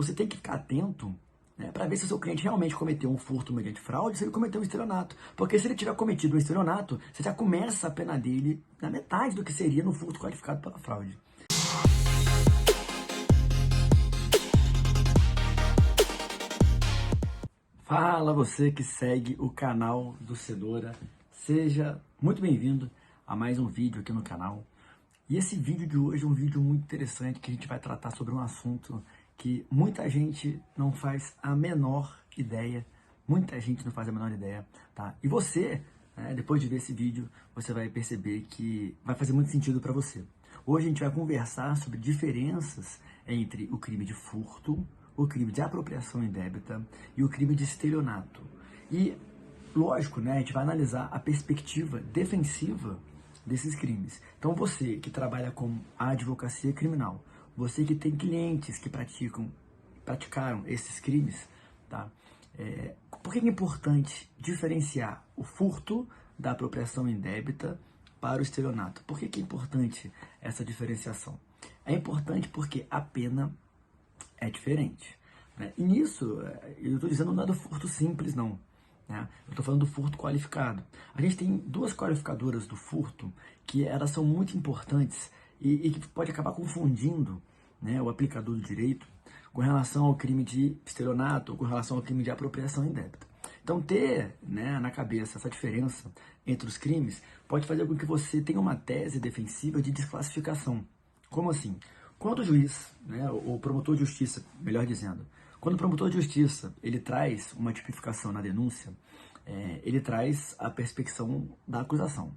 você tem que ficar atento, né, para ver se o seu cliente realmente cometeu um furto mediante fraude, se ele cometeu um estelionato. Porque se ele tiver cometido um estelionato, você já começa a pena dele na metade do que seria no furto qualificado pela fraude. Fala você que segue o canal do Cenoura, seja muito bem-vindo a mais um vídeo aqui no canal. E esse vídeo de hoje é um vídeo muito interessante que a gente vai tratar sobre um assunto que muita gente não faz a menor ideia, tá? E você, né, depois de ver esse vídeo, você vai perceber que vai fazer muito sentido para você. Hoje a gente vai conversar sobre diferenças entre o crime de furto, o crime de apropriação indébita e o crime de estelionato. E, lógico, né, a gente vai analisar a perspectiva defensiva desses crimes. Então você que trabalha com a advocacia criminal, você que tem clientes que praticaram esses crimes, tá? Por que é importante diferenciar o furto da apropriação indébita para o estelionato? Por que é importante essa diferenciação? É importante porque a pena é diferente, né? E nisso, eu estou dizendo não é do furto simples, não, né? Eu estou falando do furto qualificado. A gente tem duas qualificadoras do furto que elas são muito importantes e que pode acabar confundindo, né, o aplicador do direito com relação ao crime de estelionato ou com relação ao crime de apropriação indébita. Então, ter, né, na cabeça essa diferença entre os crimes pode fazer com que você tenha uma tese defensiva de desclassificação. Como assim? Quando o juiz, né, o promotor de justiça, melhor dizendo, quando o promotor de justiça ele traz uma tipificação na denúncia, ele traz a perspecção da acusação.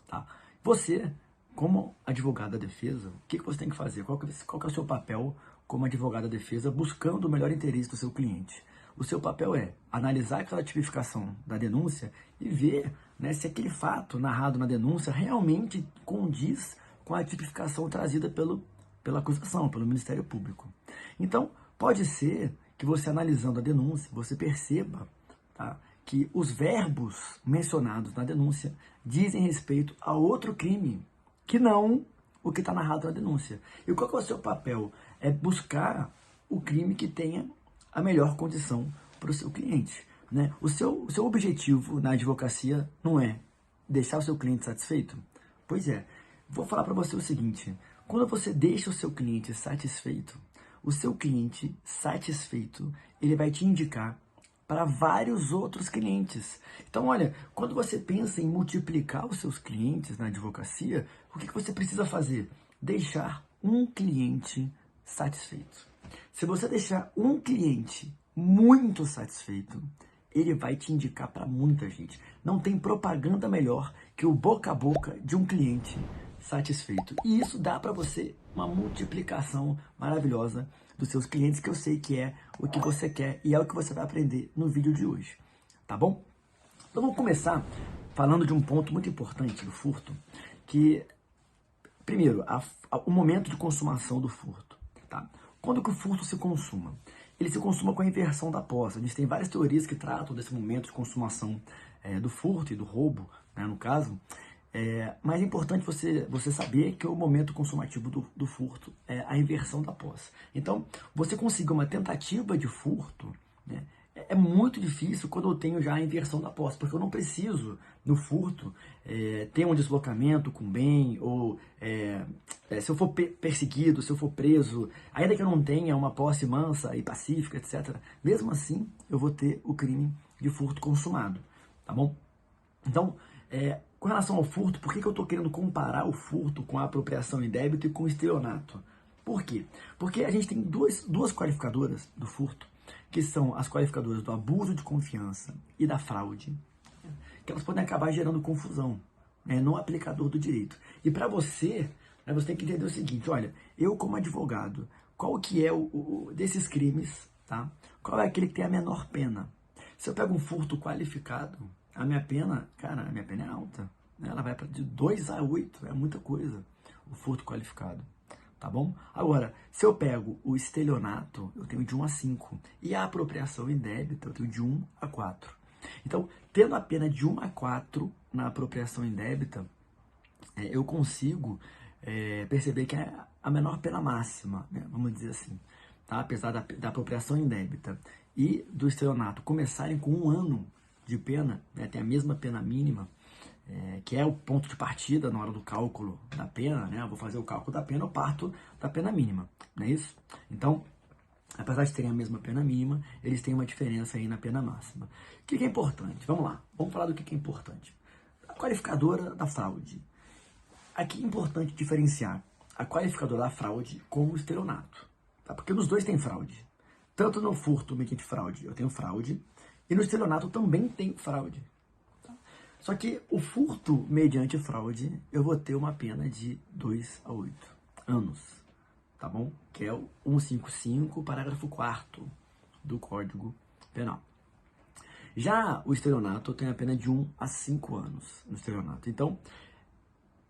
Tá? Você, como advogado da defesa, o que você tem que fazer? Qual que é o seu papel como advogado da defesa buscando o melhor interesse do seu cliente? O seu papel é analisar aquela tipificação da denúncia e ver, né, se aquele fato narrado na denúncia realmente condiz com a tipificação trazida pela acusação, pelo Ministério Público. Então, pode ser que você analisando a denúncia, você perceba, tá, que os verbos mencionados na denúncia dizem respeito a outro crime, que não o que está narrado na denúncia. E qual que é o seu papel? É buscar o crime que tenha a melhor condição para o seu cliente, né? O seu objetivo na advocacia não é deixar o seu cliente satisfeito? Pois é, vou falar para você o seguinte: quando você deixa o seu cliente satisfeito, o seu cliente satisfeito, ele vai te indicar para vários outros clientes. Então, olha, quando você pensa em multiplicar os seus clientes na advocacia, o que você precisa fazer? Deixar um cliente satisfeito. Se você deixar um cliente muito satisfeito, ele vai te indicar para muita gente. Não tem propaganda melhor que o boca a boca de um cliente satisfeito. E isso dá para você uma multiplicação maravilhosa dos seus clientes, que eu sei que é o que você quer e é o que você vai aprender no vídeo de hoje, tá bom? Então vamos começar falando de um ponto muito importante do furto, que, primeiro, o momento de consumação do furto, tá? Quando que o furto se consuma? Ele se consuma com a inversão da posse. A gente tem várias teorias que tratam desse momento de consumação do furto e do roubo, né, no caso. Mas é importante você saber que o momento consumativo do furto é a inversão da posse. Então, você conseguir uma tentativa de furto, né, é muito difícil quando eu tenho já a inversão da posse, porque eu não preciso, no furto, ter um deslocamento com bem, ou se eu for perseguido, se eu for preso, ainda que eu não tenha uma posse mansa e pacífica, etc., mesmo assim, eu vou ter o crime de furto consumado, tá bom? Então, com relação ao furto, por que eu estou querendo comparar o furto com a apropriação indébita e com o estelionato? Por quê? Porque a gente tem duas qualificadoras do furto, que são as qualificadoras do abuso de confiança e da fraude, que elas podem acabar gerando confusão, né, no aplicador do direito. E para você, né, você tem que entender o seguinte: olha, eu como advogado, qual que é desses crimes, tá? Qual é aquele que tem a menor pena? Se eu pego um furto qualificado, a minha pena é alta, né? Ela vai de 2 a 8, é muita coisa, o furto qualificado, tá bom? Agora, se eu pego o estelionato, eu tenho de 1 a 5, e a apropriação indébita, eu tenho de 1 a 4. Então, tendo a pena de 1 a 4 na apropriação indébita, eu consigo perceber que é a menor pena máxima, né? Vamos dizer assim. tá? Apesar da apropriação indébita e do estelionato começarem com 1 ano de pena, né? Tem a mesma pena mínima, que é o ponto de partida na hora do cálculo da pena, né? Eu vou fazer o cálculo da pena, eu parto da pena mínima, não é isso? Então, apesar de terem a mesma pena mínima, eles têm uma diferença aí na pena máxima. O que é importante? Vamos lá, vamos falar do que é importante. A qualificadora da fraude. Aqui é importante diferenciar a qualificadora da fraude com o estelionato, tá? Porque nos dois tem fraude. Tanto no furto mediante fraude eu tenho fraude, e no estelionato também tem fraude. Tá? Só que o furto mediante fraude eu vou ter uma pena de 2 a 8 anos. Tá bom? Que é o 155, parágrafo 4º do Código Penal. Já o estelionato tem a pena de 1 a 5 anos no estelionato. Então,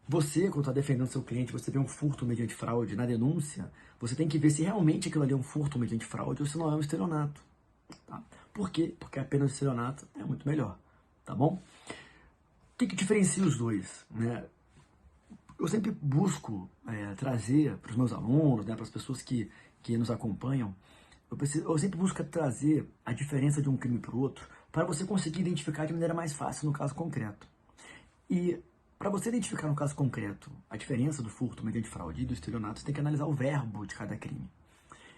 você, quando está defendendo seu cliente, você vê um furto mediante fraude na denúncia, você tem que ver se realmente aquilo ali é um furto mediante fraude ou se não é um estelionato. Tá? Por quê? Porque a pena do estelionato é muito melhor. Tá bom? O que diferencia os dois? Né? Eu sempre busco trazer para os meus alunos, né, para as pessoas que nos acompanham, eu sempre busco trazer a diferença de um crime para o outro, para você conseguir identificar de maneira mais fácil no caso concreto. E para você identificar no caso concreto a diferença do furto mediante fraude e do estelionato, você tem que analisar o verbo de cada crime.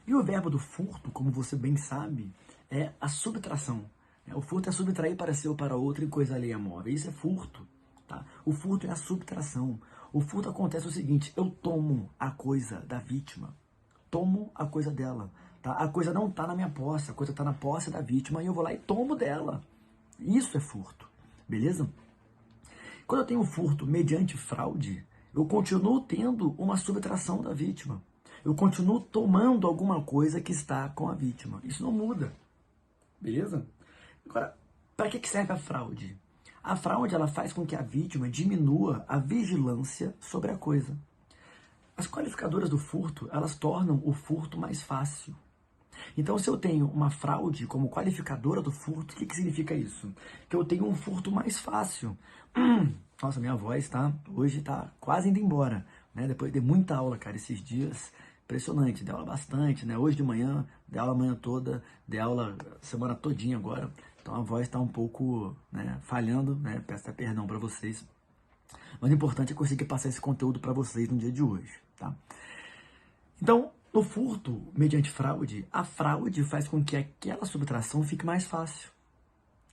E o verbo do furto, como você bem sabe, é a subtração. O furto é subtrair para si ou para outro em coisa alheia móvel. Isso é furto. Tá? O furto é a subtração. O furto acontece o seguinte: eu tomo a coisa da vítima, tomo a coisa dela. Tá? A coisa não está na minha posse, a coisa está na posse da vítima e eu vou lá e tomo dela. Isso é furto, beleza? Quando eu tenho furto mediante fraude, eu continuo tendo uma subtração da vítima. Eu continuo tomando alguma coisa que está com a vítima. Isso não muda, beleza? Agora, para que serve a fraude? A fraude ela faz com que a vítima diminua a vigilância sobre a coisa. As qualificadoras do furto, elas tornam o furto mais fácil. Então, se eu tenho uma fraude como qualificadora do furto, o que significa isso? Que eu tenho um furto mais fácil. Nossa, minha voz hoje tá quase indo embora, né? Depois de muita aula, cara, esses dias, impressionante, dei aula bastante, né? Hoje de manhã, dei aula a manhã toda, dei aula semana todinha agora. Então a voz está um pouco, né, falhando, né? Peço até perdão para vocês. Mas o importante é conseguir passar esse conteúdo para vocês no dia de hoje, tá? Então, no furto mediante fraude, a fraude faz com que aquela subtração fique mais fácil.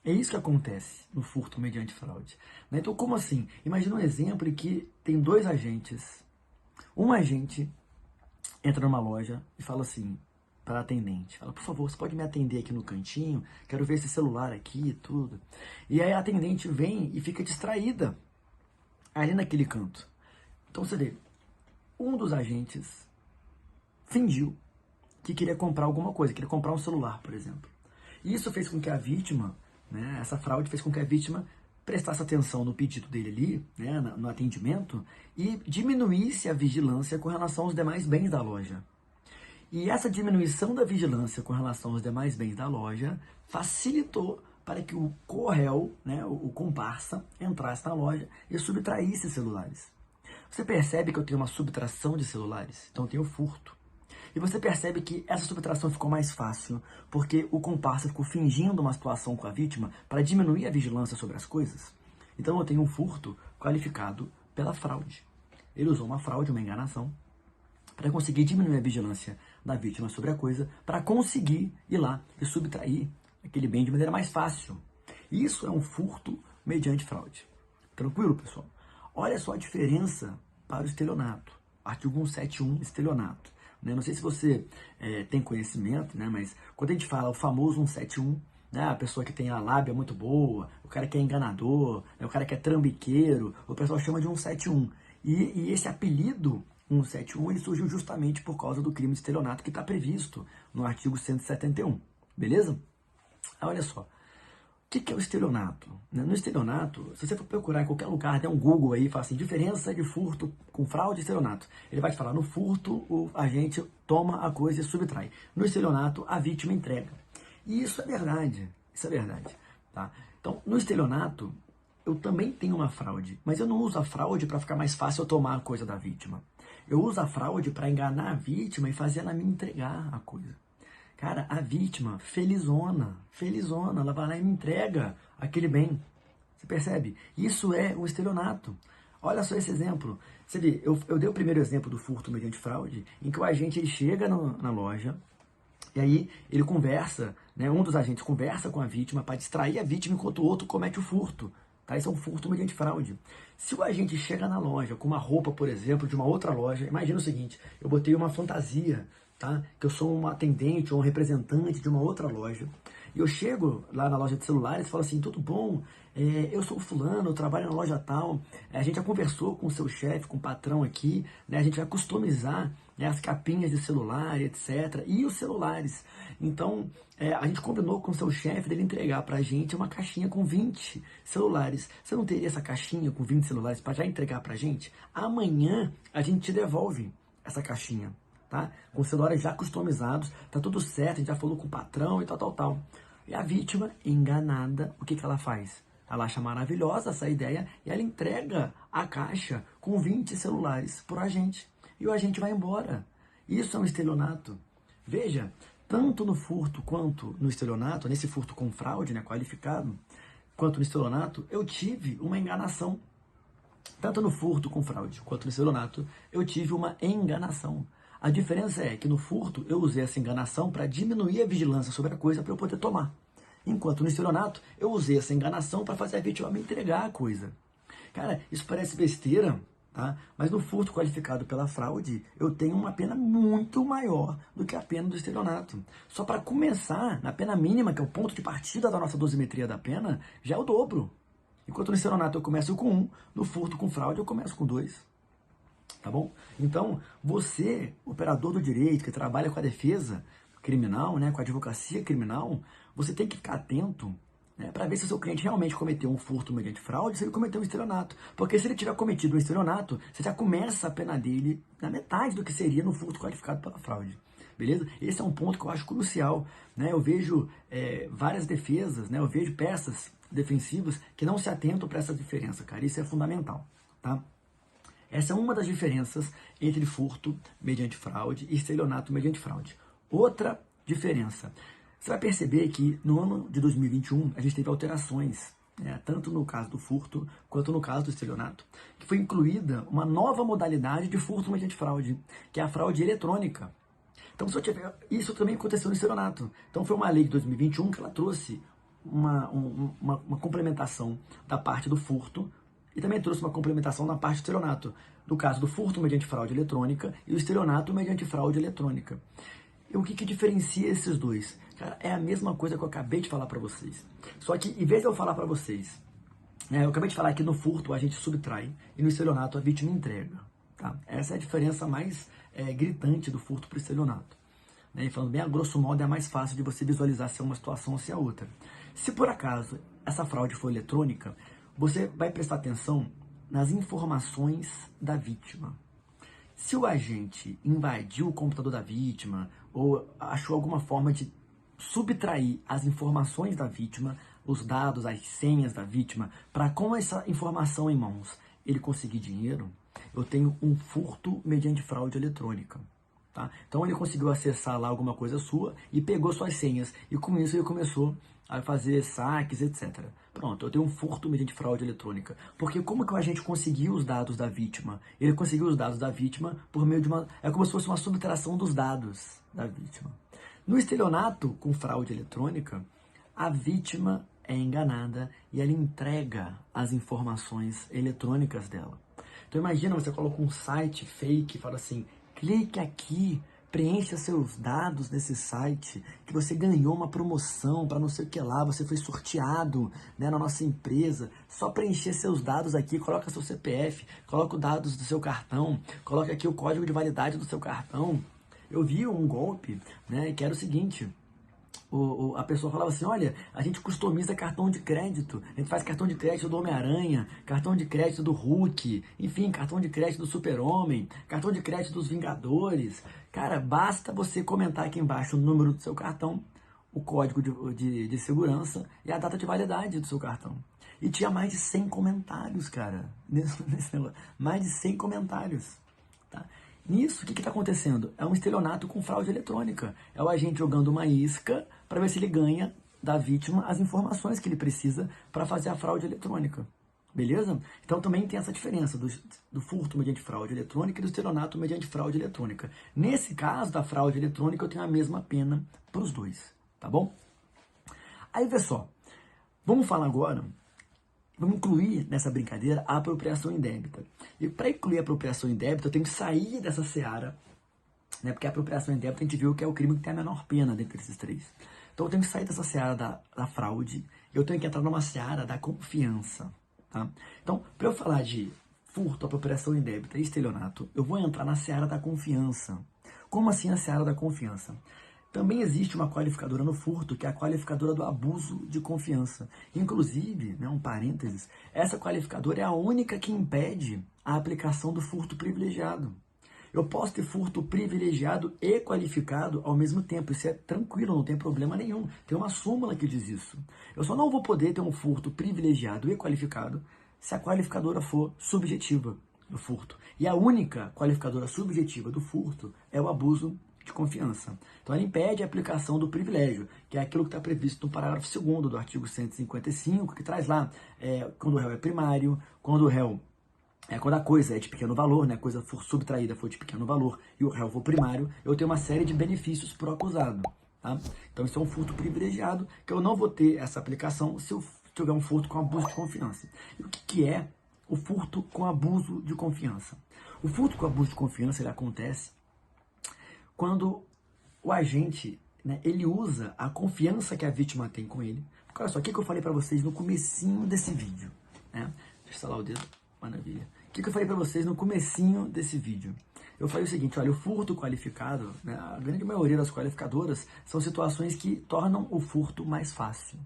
É isso que acontece no furto mediante fraude. Né? Então, como assim? Imagina um exemplo em que tem 2 agentes. Um agente entra numa loja e fala assim para a atendente, fala: por favor, você pode me atender aqui no cantinho? Quero ver esse celular aqui e tudo. E aí a atendente vem e fica distraída ali naquele canto. Então você vê, um dos agentes fingiu que queria comprar alguma coisa, queria comprar um celular, por exemplo. E isso fez com que a vítima, né, essa fraude fez com que a vítima prestasse atenção no pedido dele ali, né, no atendimento, e diminuísse a vigilância com relação aos demais bens da loja. E essa diminuição da vigilância com relação aos demais bens da loja facilitou para que o co-réu, né, o comparsa, entrasse na loja e subtraísse celulares. Você percebe que eu tenho uma subtração de celulares? Então eu tenho furto. E você percebe que essa subtração ficou mais fácil porque o comparsa ficou fingindo uma situação com a vítima para diminuir a vigilância sobre as coisas. Então eu tenho um furto qualificado pela fraude. Ele usou uma fraude, uma enganação, para conseguir diminuir a vigilância da vítima sobre a coisa, para conseguir ir lá e subtrair aquele bem de maneira mais fácil. Isso é um furto mediante fraude. Tranquilo, pessoal? Olha só a diferença para o estelionato. Artigo 171, estelionato. Não sei se você tem conhecimento, né, mas quando a gente fala o famoso 171, né, a pessoa que tem a lábia muito boa, o cara que é enganador, né, o cara que é trambiqueiro, o pessoal chama de 171. E esse apelido 171 ele surgiu justamente por causa do crime de estelionato que está previsto no artigo 171, beleza? Olha só, o que é o estelionato? No estelionato, se você for procurar em qualquer lugar, der um Google aí, fala assim, diferença de furto com fraude e estelionato. Ele vai te falar, no furto, o agente toma a coisa e subtrai. No estelionato, a vítima entrega. E isso é verdade, tá? Então, no estelionato, eu também tenho uma fraude, mas eu não uso a fraude para ficar mais fácil eu tomar a coisa da vítima. Eu uso a fraude para enganar a vítima e fazer ela me entregar a coisa. Cara, a vítima, felizona, ela vai lá e me entrega aquele bem. Você percebe? Isso é o estelionato. Olha só esse exemplo. Você vê, eu dei o primeiro exemplo do furto mediante fraude, em que o agente ele chega na loja, e aí ele conversa, né, um dos agentes conversa com a vítima para distrair a vítima enquanto o outro comete o furto. Tá? Isso é um furto mediante fraude. Se o agente chega na loja com uma roupa, por exemplo, de uma outra loja, imagina o seguinte, eu botei uma fantasia, tá? Que eu sou um atendente ou um representante de uma outra loja, e eu chego lá na loja de celulares e falo assim, tudo bom? Eu sou o fulano, eu trabalho na loja tal, a gente já conversou com o seu chefe, com o patrão aqui, né? A gente vai customizar, né, as capinhas de celular, etc. E os celulares. Então, a gente combinou com o seu chefe dele entregar pra gente uma caixinha com 20 celulares. Você não teria essa caixinha com 20 celulares para já entregar pra gente? Amanhã a gente te devolve essa caixinha, tá? Com celulares já customizados, tá tudo certo, a gente já falou com o patrão e tal. E a vítima, enganada, o que ela faz? Ela acha maravilhosa essa ideia e ela entrega a caixa com 20 celulares pro agente. E o agente vai embora. Isso é um estelionato. Veja, tanto no furto quanto no estelionato, nesse furto com fraude, né, qualificado, quanto no estelionato, eu tive uma enganação. Tanto no furto com fraude quanto no estelionato, eu tive uma enganação. A diferença é que no furto eu usei essa enganação para diminuir a vigilância sobre a coisa para eu poder tomar. Enquanto no estelionato eu usei essa enganação para fazer a vítima me entregar a coisa. Cara, isso parece besteira, tá? Mas no furto qualificado pela fraude, eu tenho uma pena muito maior do que a pena do estelionato. Só para começar, na pena mínima, que é o ponto de partida da nossa dosimetria da pena, já é o dobro. Enquanto no estelionato eu começo com 1, no furto com fraude eu começo com 2. Tá bom? Então, você, operador do direito, que trabalha com a defesa criminal, né, com a advocacia criminal, você tem que ficar atento, né, para ver se o seu cliente realmente cometeu um furto mediante fraude, se ele cometeu um estelionato. Porque se ele tiver cometido um estelionato, você já começa a pena dele na metade do que seria no furto qualificado pela fraude. Beleza? Esse é um ponto que eu acho crucial. Né? Eu vejo várias defesas, né? Eu vejo peças defensivas que não se atentam para essa diferença, cara. Isso é fundamental. Tá? Essa é uma das diferenças entre furto mediante fraude e estelionato mediante fraude. Outra diferença. Você vai perceber que no ano de 2021 a gente teve alterações, né, tanto no caso do furto quanto no caso do estelionato, que foi incluída uma nova modalidade de furto mediante fraude, que é a fraude eletrônica. Então, isso também aconteceu no estelionato. Então, foi uma lei de 2021 que ela trouxe uma complementação da parte do furto e também trouxe uma complementação na parte do estelionato, no caso do furto mediante fraude eletrônica e o estelionato mediante fraude eletrônica. E o que diferencia esses dois? Cara, é a mesma coisa que eu acabei de falar para vocês. Só que, em vez de eu falar para vocês, eu acabei de falar que no furto a gente subtrai e no estelionato a vítima entrega. Tá? Essa é a diferença mais gritante do furto para o estelionato. Né? E falando bem a grosso modo, é mais fácil de você visualizar se é uma situação ou se é outra. Se por acaso essa fraude for eletrônica, você vai prestar atenção nas informações da vítima. Se o agente invadiu o computador da vítima ou achou alguma forma de subtrair as informações da vítima, os dados, as senhas da vítima, para com essa informação em mãos ele conseguir dinheiro, eu tenho um furto mediante fraude eletrônica. Tá? Então ele conseguiu acessar lá alguma coisa sua e pegou suas senhas e com isso ele começou a fazer saques, etc. Pronto, eu tenho um furto mediante fraude eletrônica. Porque como que o agente conseguiu os dados da vítima? Ele conseguiu os dados da vítima por meio de uma... É como se fosse uma subtração dos dados da vítima. No estelionato com fraude eletrônica, a vítima é enganada e ela entrega as informações eletrônicas dela. Então imagina, você coloca um site fake e fala assim, clique aqui, preencha seus dados nesse site, que você ganhou uma promoção para não sei o que lá, você foi sorteado, né, na nossa empresa. Só preencher seus dados aqui, coloca seu CPF, coloca os dados do seu cartão, coloca aqui o código de validade do seu cartão. Eu vi um golpe, né, que era o seguinte... A pessoa falava assim, olha, a gente customiza cartão de crédito, a gente faz cartão de crédito do Homem-Aranha, cartão de crédito do Hulk, enfim, cartão de crédito do Super-Homem, cartão de crédito dos Vingadores. Cara, basta você comentar aqui embaixo o número do seu cartão, o código de segurança e a data de validade do seu cartão. E tinha mais de 100 comentários, cara, nesse negócio. Mais de 100 comentários, tá? Nisso, o que está acontecendo? É um estelionato com fraude eletrônica. É o agente jogando uma isca para ver se ele ganha da vítima as informações que ele precisa para fazer a fraude eletrônica. Beleza? Então também tem essa diferença do furto mediante fraude eletrônica e do estelionato mediante fraude eletrônica. Nesse caso da fraude eletrônica, eu tenho a mesma pena para os dois. Tá bom? Aí, vê só. Vamos falar agora. Vamos incluir nessa brincadeira a apropriação indébita. E para incluir a apropriação indébita, eu tenho que sair dessa seara, né? Porque a apropriação indébita a gente viu que é o crime que tem a menor pena dentre esses três. Então eu tenho que sair dessa seara da fraude, eu tenho que entrar numa seara da confiança. Tá? Então, para eu falar de furto, apropriação indébita e estelionato, eu vou entrar na seara da confiança. Como assim a seara da confiança? Também existe uma qualificadora no furto, que é a qualificadora do abuso de confiança. Inclusive, né, um parênteses, essa qualificadora é a única que impede a aplicação do furto privilegiado. Eu posso ter furto privilegiado e qualificado ao mesmo tempo. Isso é tranquilo, não tem problema nenhum. Tem uma súmula que diz isso. Eu só não vou poder ter um furto privilegiado e qualificado se a qualificadora for subjetiva do furto. E a única qualificadora subjetiva do furto é o abuso de confiança. Então ela impede a aplicação do privilégio, que é aquilo que está previsto no parágrafo 2º do artigo 155, que traz lá quando o réu é primário, quando o réu quando a coisa é de pequeno valor, né, a coisa for subtraída for de pequeno valor e o réu for primário, eu tenho uma série de benefícios pro acusado. Tá? Então isso é um furto privilegiado, que eu não vou ter essa aplicação se eu tiver um furto com abuso de confiança. E o que é o furto com abuso de confiança? O furto com abuso de confiança ele acontece quando o agente, né, ele usa a confiança que a vítima tem com ele. Porque olha só, o que eu falei para vocês no comecinho desse vídeo? Né? Deixa eu instalar o dedo. Maravilha. O que eu falei para vocês no comecinho desse vídeo? Eu falei o seguinte, olha, o furto qualificado, né, a grande maioria das qualificadoras são situações que tornam o furto mais fácil.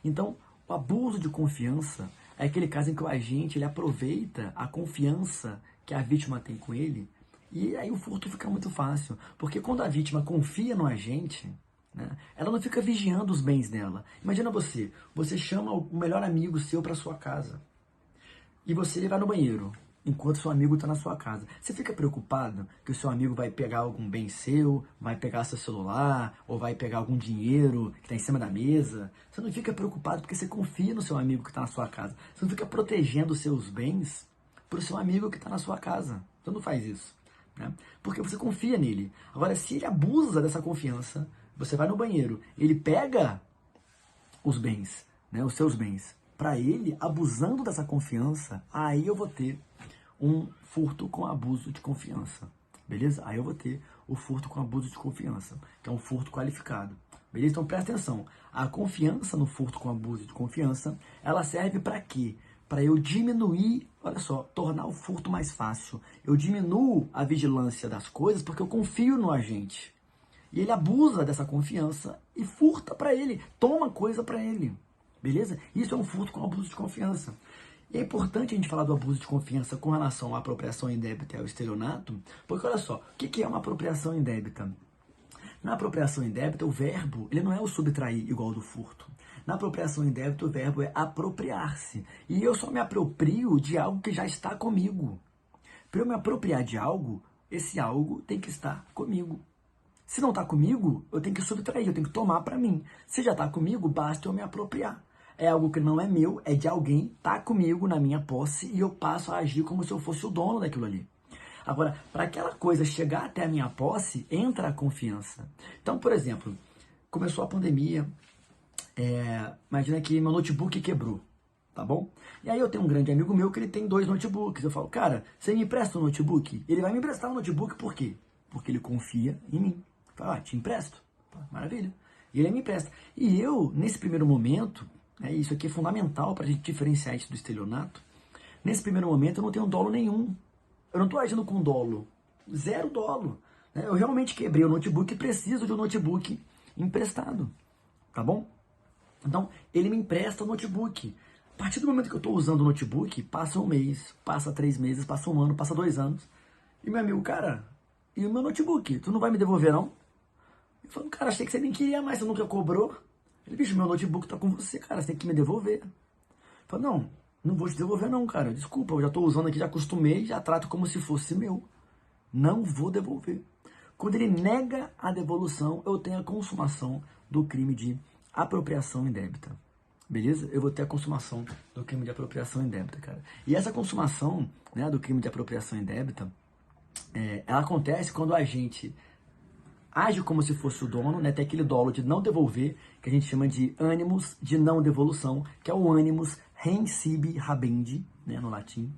Então, o abuso de confiança é aquele caso em que o agente ele aproveita a confiança que a vítima tem com ele e aí o furto fica muito fácil. Porque quando a vítima confia no agente, né, ela não fica vigiando os bens dela. Imagina você chama o melhor amigo seu para sua casa. E você vai no banheiro, enquanto seu amigo está na sua casa. Você fica preocupado que o seu amigo vai pegar algum bem seu, vai pegar seu celular, ou vai pegar algum dinheiro que está em cima da mesa? Você não fica preocupado porque você confia no seu amigo que está na sua casa. Você não fica protegendo os seus bens para o seu amigo que está na sua casa. Você não faz isso, né? Porque você confia nele. Agora, se ele abusa dessa confiança, você vai no banheiro, ele pega os bens, né, os seus bens, para ele, abusando dessa confiança, aí eu vou ter um furto com abuso de confiança, beleza? Aí eu vou ter o furto com abuso de confiança, que é um furto qualificado, beleza? Então presta atenção, a confiança no furto com abuso de confiança, ela serve para quê? Para eu diminuir, olha só, tornar o furto mais fácil. Eu diminuo a vigilância das coisas porque eu confio no agente. E ele abusa dessa confiança e furta para ele, toma coisa para ele. Beleza? Isso é um furto com abuso de confiança. E é importante a gente falar do abuso de confiança com relação à apropriação indébita e ao estelionato, porque olha só, o que é uma apropriação indébita? Na apropriação indébita, o verbo ele não é o subtrair igual ao do furto. Na apropriação indébita, o verbo é apropriar-se. E eu só me aproprio de algo que já está comigo. Para eu me apropriar de algo, esse algo tem que estar comigo. Se não está comigo, eu tenho que subtrair, eu tenho que tomar para mim. Se já está comigo, basta eu me apropriar. É algo que não é meu, é de alguém, está comigo na minha posse e eu passo a agir como se eu fosse o dono daquilo ali. Agora, para aquela coisa chegar até a minha posse, entra a confiança. Então, por exemplo, começou a pandemia, imagina que meu notebook quebrou, tá bom? E aí eu tenho um grande amigo meu que ele tem 2 notebooks. Eu falo, cara, você me empresta um notebook? Ele vai me emprestar um notebook por quê? Porque ele confia em mim. Fala, te empresto. Maravilha. E ele me empresta. E eu, nesse primeiro momento, isso aqui é fundamental para a gente diferenciar isso do estelionato. Nesse primeiro momento eu não tenho dolo nenhum. Eu não estou agindo com dolo. 0 dolo. Eu realmente quebrei o notebook e preciso de um notebook emprestado. Tá bom? Então, ele me empresta o notebook. A partir do momento que eu estou usando o notebook, passa 1 mês, passa 3 meses, passa 1 ano, passa 2 anos. E meu amigo, cara, e o meu notebook? Tu não vai me devolver, não? Eu falo, cara, achei que você nem queria mais, você nunca cobrou. Ele, bicho, meu notebook tá com você, cara, você tem que me devolver. Eu falo, não vou te devolver não, cara, desculpa, eu já tô usando aqui, já acostumei, já trato como se fosse meu. Não vou devolver. Quando ele nega a devolução, eu tenho a consumação do crime de apropriação indébita. Beleza? Eu vou ter a consumação do crime de apropriação indébita, cara. E essa consumação, né, do crime de apropriação indébita, ela acontece quando a gente age como se fosse o dono, né? Tem aquele dolo de não devolver, que a gente chama de ânimos de não devolução, que é o ânimos rensibi habendi, né, no latim.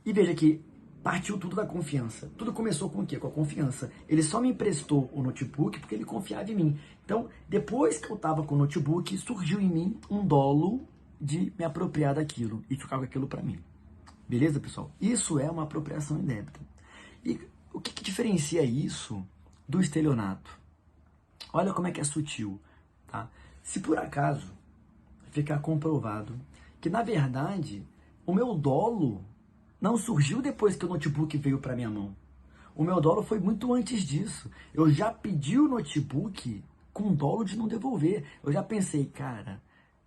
E veja que partiu tudo da confiança. Tudo começou com o quê? Com a confiança. Ele só me emprestou o notebook porque ele confiava em mim. Então, depois que eu estava com o notebook, surgiu em mim um dolo de me apropriar daquilo e ficar com aquilo para mim. Beleza, pessoal? Isso é uma apropriação indébita. E o que diferencia isso do estelionato? Olha como é que é sutil, tá? Se por acaso ficar comprovado que, na verdade, o meu dolo não surgiu depois que o notebook veio para minha mão. O meu dolo foi muito antes disso. Eu já pedi o notebook com dolo de não devolver. Eu já pensei, cara,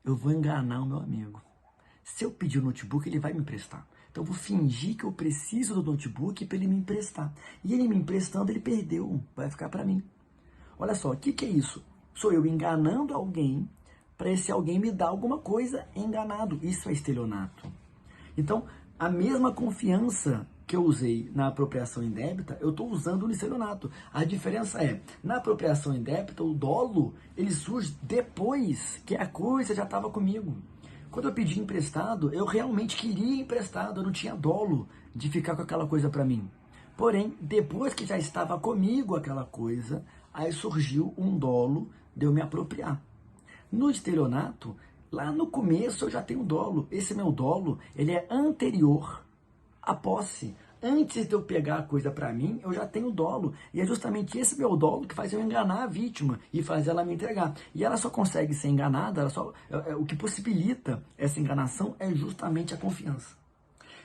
eu vou enganar o meu amigo. Se eu pedir o notebook, ele vai me emprestar. Então eu vou fingir que eu preciso do notebook para ele me emprestar. E ele me emprestando, ele perdeu. Vai ficar para mim. Olha só, o que é isso? Sou eu enganando alguém para esse alguém me dar alguma coisa enganado. Isso é estelionato. Então, a mesma confiança que eu usei na apropriação indébita, eu estou usando no estelionato. A diferença é, na apropriação indébita, o dolo, ele surge depois que a coisa já estava comigo. Quando eu pedi emprestado, eu realmente queria emprestado, eu não tinha dolo de ficar com aquela coisa para mim. Porém, depois que já estava comigo aquela coisa, aí surgiu um dolo de eu me apropriar. No estelionato, lá no começo eu já tenho dolo. Esse meu dolo, ele é anterior à posse. Antes de eu pegar a coisa para mim, eu já tenho dolo. E é justamente esse meu dolo que faz eu enganar a vítima e faz ela me entregar. E ela só consegue ser enganada, o que possibilita essa enganação é justamente a confiança.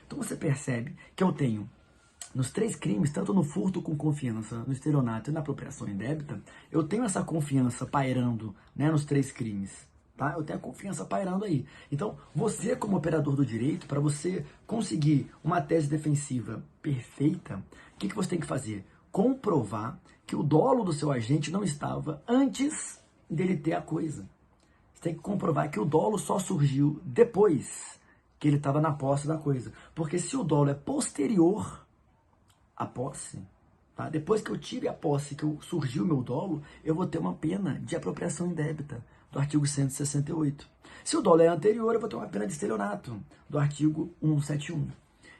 Então você percebe que eu tenho, nos 3 crimes, tanto no furto com confiança, no estelionato e na apropriação indébita, eu tenho essa confiança pairando, né, nos 3 crimes. Tá? Eu tenho a confiança pairando aí. Então, você como operador do direito, para você conseguir uma tese defensiva perfeita, o que você tem que fazer? Comprovar que o dolo do seu agente não estava antes dele ter a coisa. Você tem que comprovar que o dolo só surgiu depois que ele estava na posse da coisa. Porque se o dolo é posterior à posse, tá? Depois que eu tive a posse, que surgiu o meu dolo, eu vou ter uma pena de apropriação indébita, do artigo 168. Se o dolo é anterior, eu vou ter uma pena de estelionato, do artigo 171.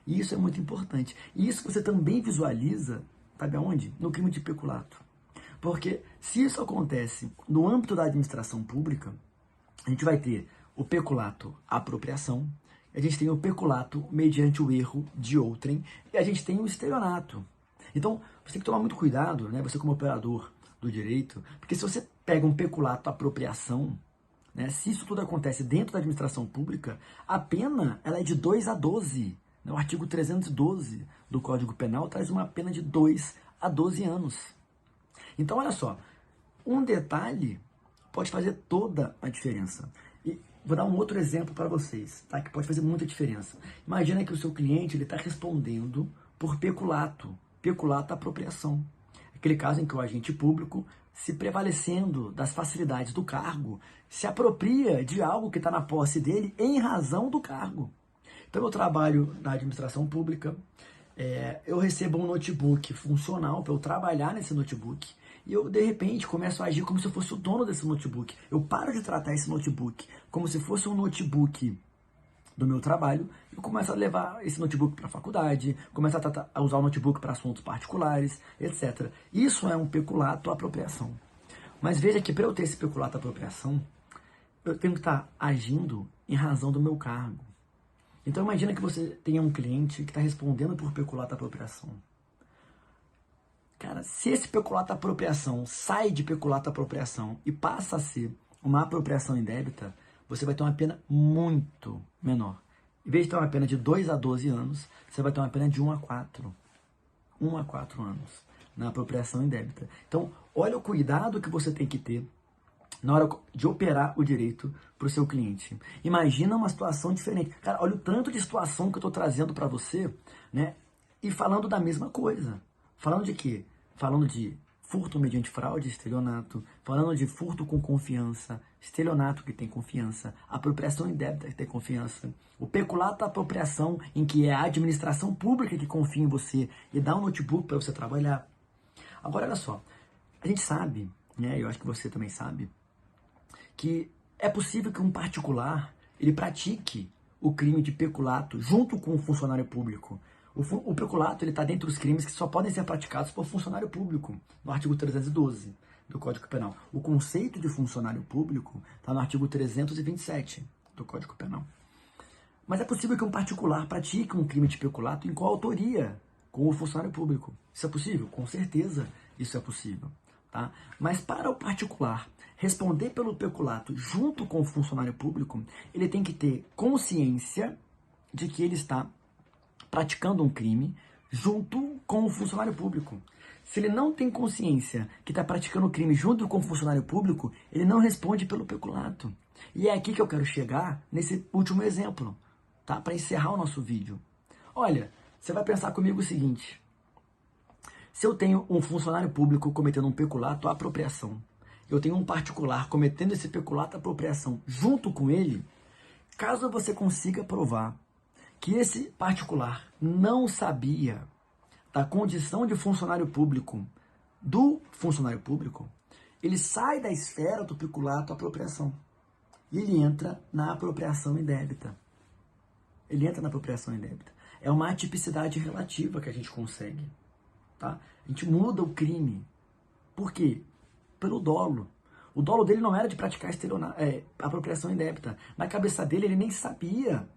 E isso é muito importante. E isso você também visualiza, sabe aonde? No crime de peculato. Porque se isso acontece no âmbito da administração pública, a gente vai ter o peculato apropriação, a gente tem o peculato mediante o erro de outrem, e a gente tem o estelionato. Então, você tem que tomar muito cuidado, né, você como operador do direito, porque se você pega um peculato apropriação, né, se isso tudo acontece dentro da administração pública, a pena ela é de 2 a 12. Né, o artigo 312 do Código Penal traz uma pena de 2 a 12 anos. Então, olha só, um detalhe pode fazer toda a diferença. E vou dar um outro exemplo para vocês, tá, que pode fazer muita diferença. Imagina que o seu cliente está respondendo por peculato apropriação. Aquele caso em que o agente público, se prevalecendo das facilidades do cargo, se apropria de algo que está na posse dele em razão do cargo. Então eu trabalho na administração pública, eu recebo um notebook funcional para eu trabalhar nesse notebook, e eu, de repente, começo a agir como se eu fosse o dono desse notebook. Eu paro de tratar esse notebook como se fosse um notebook do meu trabalho, eu começo a levar esse notebook para a faculdade, começo a usar o notebook para assuntos particulares, etc. Isso é um peculato apropriação. Mas veja que para eu ter esse peculato apropriação, eu tenho que estar agindo em razão do meu cargo. Então imagina que você tenha um cliente que está respondendo por peculato apropriação. Cara, se esse peculato apropriação sai de peculato apropriação e passa a ser uma apropriação indébita, você vai ter uma pena muito menor. Em vez de ter uma pena de 2 a 12 anos, você vai ter uma pena de 1 a 4. 1 a 4 anos na apropriação indébita. Então, olha o cuidado que você tem que ter na hora de operar o direito para o seu cliente. Imagina uma situação diferente. Cara, olha o tanto de situação que eu estou trazendo para você, né? e falando da mesma coisa. Falando de quê? Falando de furto mediante fraude, estelionato, falando de furto com confiança, estelionato que tem confiança, apropriação indébita que tem confiança, o peculato, a apropriação em que é a administração pública que confia em você e dá um notebook para você trabalhar. Agora, olha só, a gente sabe, né, eu acho que você também sabe, que é possível que um particular ele pratique o crime de peculato junto com um funcionário público. O peculato está dentro dos crimes que só podem ser praticados por funcionário público, no artigo 312 do Código Penal. O conceito de funcionário público está no artigo 327 do Código Penal. Mas é possível que um particular pratique um crime de peculato em coautoria com o funcionário público. Isso é possível? Com certeza isso é possível. Tá? Mas para o particular responder pelo peculato junto com o funcionário público, ele tem que ter consciência de que ele está praticando um crime junto com o funcionário público. Se ele não tem consciência que está praticando o crime junto com o funcionário público, ele não responde pelo peculato. E é aqui que eu quero chegar nesse último exemplo, tá? Para encerrar o nosso vídeo. Olha, você vai pensar comigo o seguinte: se eu tenho um funcionário público cometendo um peculato à apropriação, eu tenho um particular cometendo esse peculato à apropriação junto com ele, caso você consiga provar que esse particular não sabia da condição de funcionário público do funcionário público, ele sai da esfera do peculato à apropriação e ele entra na apropriação indébita. Ele entra na apropriação indébita. É uma atipicidade relativa que a gente consegue. Tá? A gente muda o crime. Por quê? Pelo dolo. O dolo dele não era de praticar apropriação indébita. Na cabeça dele, ele nem sabia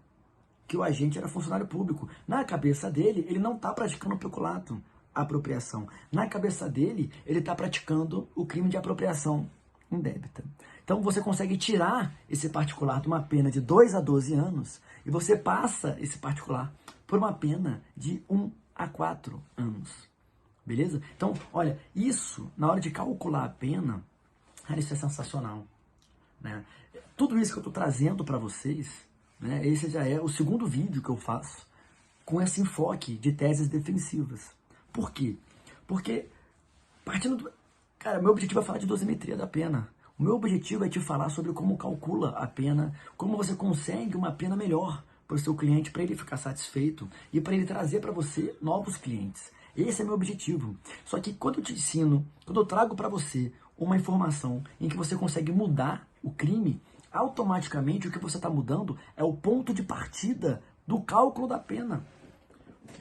que o agente era funcionário público. Na cabeça dele, ele não está praticando peculato, apropriação. Na cabeça dele, ele está praticando o crime de apropriação indébita. Então, você consegue tirar esse particular de uma pena de 2 a 12 anos e você passa esse particular por uma pena de 1 a 4 anos. Beleza? Então, olha, isso, na hora de calcular a pena, cara, isso é sensacional. Né? Tudo isso que eu estou trazendo para vocês, né, esse já é o segundo vídeo que eu faço com esse enfoque de teses defensivas. Por quê? Porque, partindo do... Cara, meu objetivo é falar de dosimetria da pena. O meu objetivo é te falar sobre como calcula a pena, como você consegue uma pena melhor para o seu cliente, para ele ficar satisfeito e para ele trazer para você novos clientes. Esse é meu objetivo. Só que quando eu te ensino, quando eu trago para você uma informação em que você consegue mudar o crime, automaticamente o que você está mudando é o ponto de partida do cálculo da pena.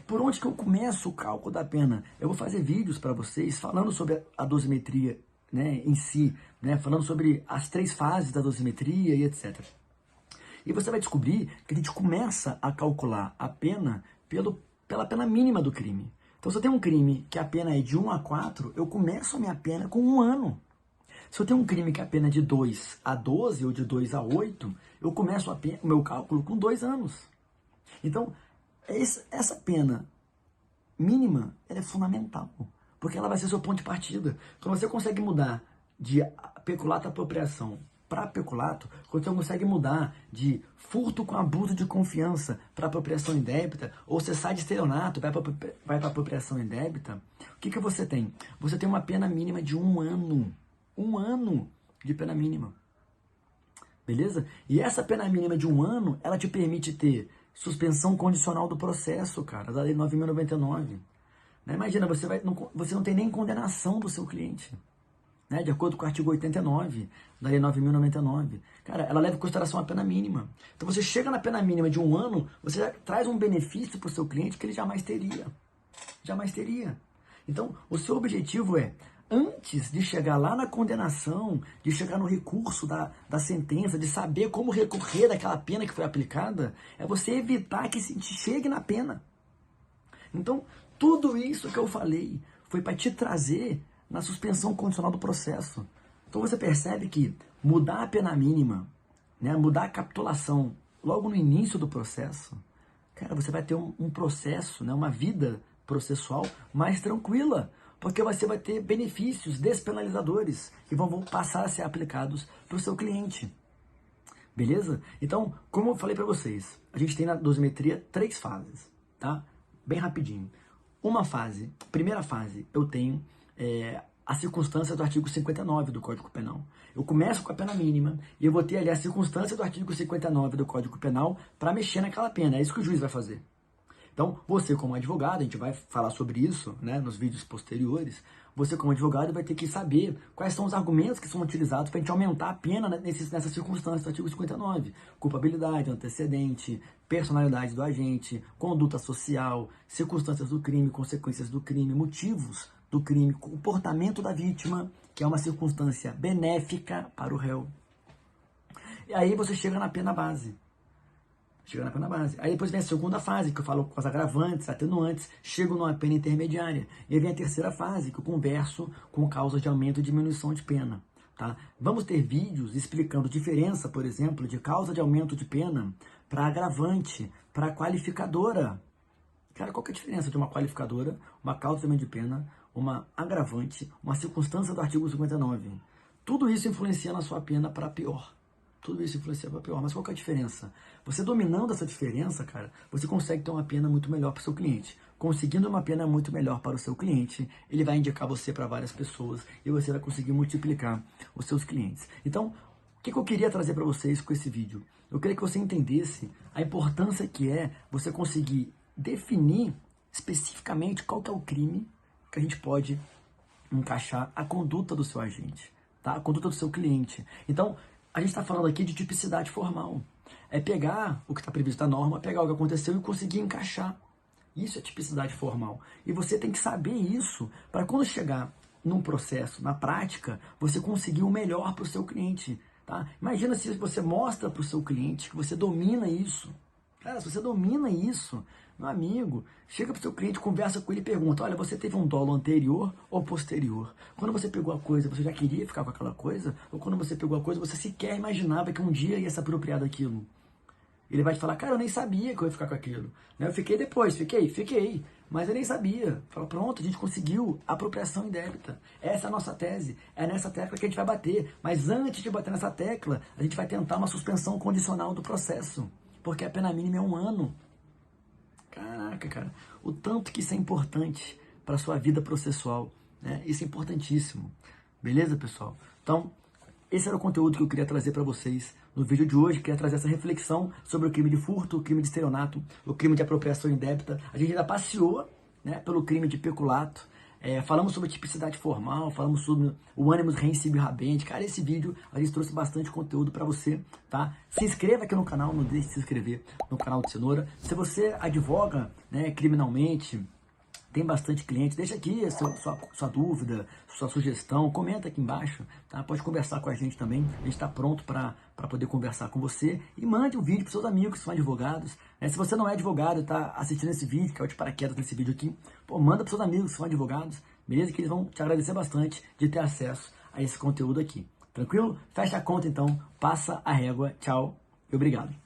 Por onde que eu começo o cálculo da pena? Eu vou fazer vídeos para vocês falando sobre a dosimetria, né, em si, né, falando sobre as 3 fases da dosimetria e etc. E você vai descobrir que a gente começa a calcular a pena pela pena mínima do crime. Então, se eu tenho um crime que a pena é de 1 a 4, eu começo a minha pena com 1 ano. Se eu tenho um crime que a pena é de 2 a 12 ou de 2 a 8, eu começo o meu cálculo com 2 anos. Então, essa pena mínima ela é fundamental, porque ela vai ser seu ponto de partida. Quando você consegue mudar de peculato à apropriação para peculato, quando você consegue mudar de furto com abuso de confiança para apropriação indébita, ou você sai de estelionato, vai para apropriação indébita, o que você tem? Você tem uma pena mínima de 1 ano. 1 ano de pena mínima. Beleza? E essa pena mínima de 1 ano, ela te permite ter suspensão condicional do processo, cara, da Lei 9.099. Né? Imagina, você não tem nem condenação do seu cliente. Né? De acordo com o artigo 89 da Lei 9.099. Cara, ela leva em consideração a pena mínima. Então você chega na pena mínima de 1 ano, você já traz um benefício para o seu cliente que ele jamais teria. Jamais teria. Então, o seu objetivo é, antes de chegar lá na condenação, de chegar no recurso da sentença, de saber como recorrer daquela pena que foi aplicada, é você evitar que se chegue na pena. Então, tudo isso que eu falei foi para te trazer na suspensão condicional do processo. Então você percebe que mudar a pena mínima, né, mudar a capitulação logo no início do processo, cara, você vai ter um processo, né, uma vida processual mais tranquila, porque você vai ter benefícios despenalizadores que vão passar a ser aplicados para o seu cliente. Beleza? Então, como eu falei para vocês, a gente tem na dosimetria 3 fases, tá? Bem rapidinho. uma fase. Primeira fase, eu tenho a circunstância do artigo 59 do Código Penal. Eu começo com a pena mínima e eu vou ter ali a circunstância do artigo 59 do Código Penal para mexer naquela pena. É isso que o juiz vai fazer. Então, você como advogado, a gente vai falar sobre isso, né, nos vídeos posteriores, você como advogado vai ter que saber quais são os argumentos que são utilizados para a gente aumentar a pena nessa circunstância do artigo 59. Culpabilidade, antecedente, personalidade do agente, conduta social, circunstâncias do crime, consequências do crime, motivos do crime, comportamento da vítima, que é uma circunstância benéfica para o réu. E aí você chega na pena base. Chega na pena base. Aí depois vem a segunda fase, que eu falo com as agravantes, atenuantes, chego numa pena intermediária. E aí vem a terceira fase, que eu converso com causas de aumento e diminuição de pena. Tá? Vamos ter vídeos explicando diferença, por exemplo, de causa de aumento de pena para agravante, para qualificadora. Cara, qual que é a diferença de uma qualificadora, uma causa de aumento de pena, uma agravante, uma circunstância do artigo 59? Tudo isso influencia na sua pena para pior. Tudo isso influencia para pior. Mas qual que é a diferença? Você dominando essa diferença, cara, você consegue ter uma pena muito melhor para o seu cliente. Conseguindo uma pena muito melhor para o seu cliente, ele vai indicar você para várias pessoas e você vai conseguir multiplicar os seus clientes. Então, o que eu queria trazer para vocês com esse vídeo? Eu queria que você entendesse a importância que é você conseguir definir especificamente qual que é o crime que a gente pode encaixar a conduta do seu agente, tá? A conduta do seu cliente. Então, a gente está falando aqui de tipicidade formal. É pegar o que está previsto na norma, pegar o que aconteceu e conseguir encaixar. Isso é tipicidade formal. E você tem que saber isso para quando chegar num processo, na prática, você conseguir o melhor para o seu cliente. Tá? Imagina se você mostra para o seu cliente que você domina isso. Cara, se você domina isso, meu amigo, chega para o seu cliente, conversa com ele e pergunta, olha, você teve um dolo anterior ou posterior? Quando você pegou a coisa, você já queria ficar com aquela coisa? Ou quando você pegou a coisa, você sequer imaginava que um dia ia se apropriar daquilo? Ele vai te falar, cara, eu nem sabia que eu ia ficar com aquilo. Eu fiquei depois, fiquei, mas eu nem sabia. Fala, pronto, a gente conseguiu apropriação indébita. Essa é a nossa tese, é nessa tecla que a gente vai bater. Mas antes de bater nessa tecla, a gente vai tentar uma suspensão condicional do processo. Porque a pena mínima é 1 ano. Caraca, cara, o tanto que isso é importante para a sua vida processual, né? Isso é importantíssimo. Beleza, pessoal? Então, esse era o conteúdo que eu queria trazer para vocês no vídeo de hoje. Queria trazer essa reflexão sobre o crime de furto, o crime de estelionato, o crime de apropriação indébita. A gente ainda passeou, né, pelo crime de peculato. Falamos sobre tipicidade formal, falamos sobre o animus reincibi habente. Cara, esse vídeo a gente trouxe bastante conteúdo para você, tá? Se inscreva aqui no canal, não deixe de se inscrever no canal do Cenoura. Se você advoga, né, criminalmente, tem bastante cliente, deixa aqui a sua dúvida, sua sugestão, comenta aqui embaixo, tá? Pode conversar com a gente também, a gente está pronto para poder conversar com você. E mande um vídeo para seus amigos que são advogados. Se você não é advogado e está assistindo esse vídeo, que é o de paraquedas nesse vídeo aqui, pô, manda para seus amigos que são advogados, beleza? Que eles vão te agradecer bastante de ter acesso a esse conteúdo aqui. Tranquilo? Fecha a conta então, passa a régua, tchau e obrigado.